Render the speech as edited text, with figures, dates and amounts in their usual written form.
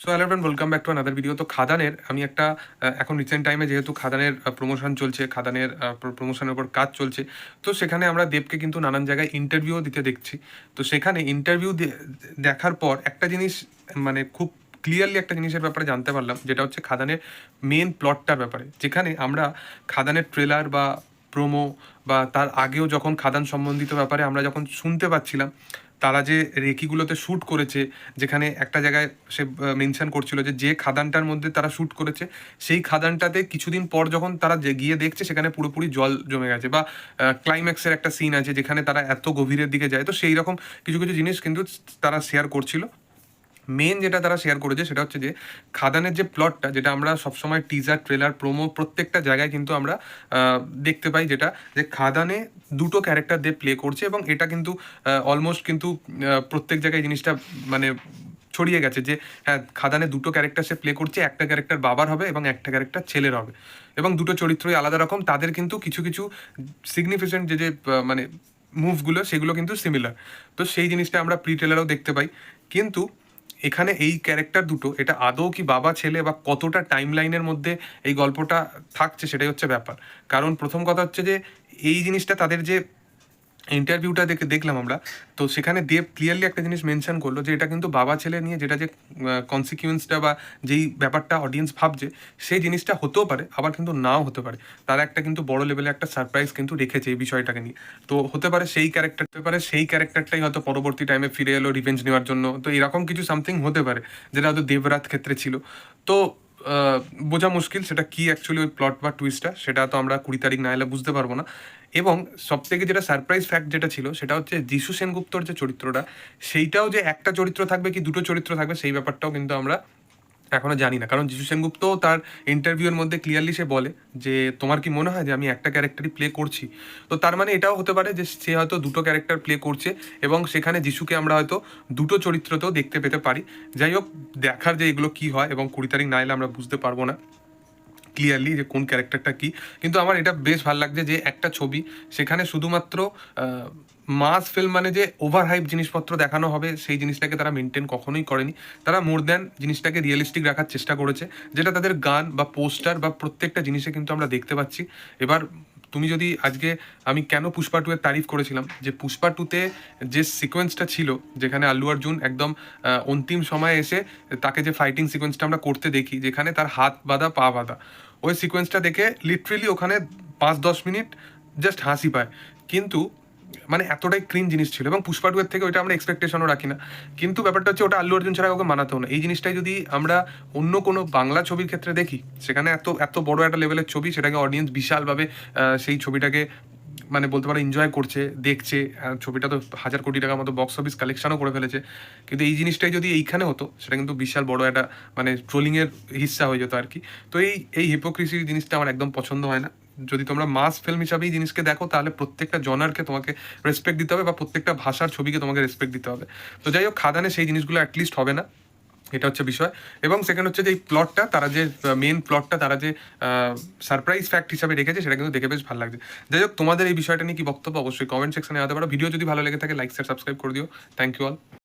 So hello everyone, welcome back to another video. তো খাদানের আমি একটা এখন রিসেন্ট টাইমে যেহেতু খাদানের প্রমোশন চলছে, খাদানের প্রমোশনের উপর কাজ চলছে, তো সেখানে আমরা দেবকে কিন্তু নানান জায়গায় ইন্টারভিউও দিতে দেখছি। তো সেখানে ইন্টারভিউ দেখার পর একটা জিনিস মানে খুব ক্লিয়ারলি একটা জিনিসের ব্যাপারে জানতে পারলাম, যেটা হচ্ছে খাদানের মেন প্লটটার ব্যাপারে। যেখানে আমরা খাদানের ট্রেলার বা প্রোমো বা তার আগেও যখন খাদান সম্বন্ধিত ব্যাপারে আমরা যখন শুনতে পাচ্ছিলাম, তারা যে রেকিগুলোতে শ্যুট করেছে, যেখানে একটা জায়গায় সে মেনশন করছিল যে যে খাদানটার মধ্যে তারা শ্যুট করেছে, সেই খাদানটাতে কিছুদিন পর যখন তারা গিয়ে দেখছে সেখানে পুরোপুরি জল জমে গেছে, বা ক্লাইম্যাক্সের একটা সিন আছে যেখানে তারা এত গভীরের দিকে যায়। তো সেই রকম কিছু কিছু জিনিস কিন্তু তারা শেয়ার করছিল। মেন যেটা তারা শেয়ার করেছে সেটা হচ্ছে যে খাদানের যে প্লটটা, যেটা আমরা সবসময় টিজার, ট্রেলার, প্রোমো প্রত্যেকটা জায়গায় কিন্তু আমরা দেখতে পাই, যেটা যে খাদানে দুটো ক্যারেক্টার দিয়ে প্লে করছে, এবং এটা কিন্তু অলমোস্ট কিন্তু প্রত্যেক জায়গায় জিনিসটা মানে ছড়িয়ে গেছে যে হ্যাঁ, খাদানে দুটো ক্যারেক্টার সে প্লে করছে, একটা ক্যারেক্টার বাবার হবে এবং একটা ক্যারেক্টার ছেলের হবে, এবং দুটো চরিত্রই আলাদা রকম। তাদের কিন্তু কিছু কিছু সিগনিফিকেন্ট যে যে মানে মুভগুলো, সেগুলো কিন্তু সিমিলার। তো সেই জিনিসটা আমরা প্রি ট্রেলারেও দেখতে পাই। কিন্তু এখানে এই ক্যারেক্টার দুটো, এটা আদৌ কি বাবা ছেলে বা কতটা টাইম লাইনের মধ্যে এই গল্পটা থাকছে, সেটাই হচ্ছে ব্যাপার। কারণ প্রথম কথা হচ্ছে যে এই জিনিসটা তাদের যে ইন্টারভিউটা দেখলাম আমরা, তো সেখানে দেব ক্লিয়ারলি একটা জিনিস মেনশন করলো যে এটা কিন্তু বাবা ছেলে নিয়ে যেটা যে কনসিকুয়েন্সটা বা যেই ব্যাপারটা অডিয়েন্স ভাবছে, সেই জিনিসটা হতেও পারে, আবার কিন্তু নাও হতে পারে। তারা একটা কিন্তু বড় লেভেলে একটা সারপ্রাইজ কিন্তু রেখেছে এই বিষয়টাকে নিয়ে। তো হতে পারে সেই ক্যারেক্টারটাই হয়তো পরবর্তী টাইমে ফিরে এলো রিভেঞ্জ নেওয়ার জন্য। তো এরকম কিছু সামথিং হতে পারে, যেটা হয়তো দেবরাত ক্ষেত্রে ছিল। তো বোঝা মুশকিল সেটা কি অ্যাকচুয়ালি ওই প্লট বা টুইস্টটা, সেটা তো আমরা 20 তারিখ না এলে বুঝতে পারবো না। এবং সবথেকে যেটা সারপ্রাইজ ফ্যাক্ট যেটা ছিল, সেটা হচ্ছে যিশু সেনগুপ্তর যে চরিত্রটা, সেইটাও যে একটা চরিত্র থাকবে কি দুটো চরিত্র থাকবে, সেই ব্যাপারটাও কিন্তু আমরা এখনো জানি না। কারণ যিশু সেনগুপ্ত তার ইন্টারভিউয়ের মধ্যে ক্লিয়ারলি সে বলে যে তোমার কি মনে হয় যে আমি একটা ক্যারেক্টারই প্লে করছি? তো তার মানে এটাও হতে পারে যে সে হয়তো দুটো ক্যারেক্টার প্লে করছে, এবং সেখানে যিশুকে আমরা হয়তো দুটো চরিত্রতেও দেখতে পেতে পারি। যাই হোক, দেখার যে এগুলো কি হয়, এবং 20 তারিখ না এলে আমরা বুঝতে পারবো না ক্লিয়ারলি যে কোন ক্যারেক্টারটা কি। কিন্তু আমার এটা বেশ ভালো লাগছে যে একটা ছবি, সেখানে শুধুমাত্র মাস ফিল্ম মানে যে ওভার হাইপ জিনিসপত্র দেখানো হবে, সেই জিনিসটাকে তারা মেনটেন কখনোই করেনি। তারা মোর দ্যান জিনিসটাকে রিয়েলিস্টিক রাখার চেষ্টা করেছে, যেটা তাদের গান বা পোস্টার বা প্রত্যেকটা জিনিসে কিন্তু আমরা দেখতে পাচ্ছি। এবার তুমি যদি আজকে, আমি কেন পুষ্পা 2 এর তারিফ করেছিলাম, যে পুষ্পা 2 তে যে সিকোয়েন্সটা ছিল, যেখানে আল্লু অর্জুন একদম অন্তিম সময়ে এসে তাকে যে ফাইটিং সিকোয়েন্সটা আমরা করতে দেখি, যেখানে তার হাত বাঁধা পা বাঁধা, ওই সিকোয়েন্সটা দেখে লিটারেলি ওখানে 5-10 মিনিট জাস্ট হাসি পায়। কিন্তু মানে এতটাই ক্রিন জিনিস ছিল, এবং পুষ্পা 2 এর থেকে ওইটা আমরা এক্সপেকটেশনও রাখি না। কিন্তু ব্যাপারটা হচ্ছে ওটা আল্লু অর্জুন ছাড়া কাউকে মানাতেও না। এই জিনিসটাই যদি আমরা অন্য কোনো বাংলা ছবির ক্ষেত্রে দেখি, সেখানে এত এত বড় একটা লেভেলের ছবি, সেটাকে অডিয়েন্স বিশালভাবে সেই ছবিটাকে মানে বলতে পারো এনজয় করছে, দেখছে। ছবিটা তো 1000 কোটি টাকার মতো বক্স অফিস কালেকশনও করে ফেলেছে। কিন্তু এই জিনিসটাই যদি এইখানে হতো, সেটা কিন্তু বিশাল বড় একটা মানে ট্রোলিংয়ের হিস্সা হয়ে যেত আর কি। তো এই হিপোক্রিসি জিনিসটা আমার একদম পছন্দ হয় না। যদি তোমরা মাস ফিল্ম হিসাবে এই জিনিসকে দেখো, তাহলে প্রত্যেকটা জনারকে তোমাকে রেসপেক্ট দিতে হবে, বা প্রত্যেকটা ভাষার ছবিকে তোমাকে রেসপেক্ট দিতে হবে। তো যাই হোক, খাদানে সেই জিনিসগুলো অ্যাটলিস্ট হবে না, এটা হচ্ছে বিষয়। এবং সেকেন্ড হচ্ছে যে এই প্লটটা, তারা যে মেন প্লটটা তারা যে সারপ্রাইজ ফ্যাক্ট হিসাবে রেখেছে, সেটা কিন্তু দেখে বেশ ভালো লাগছে। যাই হোক, তোমাদের এই বিষয়টা নিয়ে কি বক্তব্য অবশ্যই কমেন্ট সেকশনে জানাতে পারো। ভিডিও যদি ভালো লেগে থাকে লাইক শেয়ার সাবস্ক্রাইব করে দিও। Thank you all.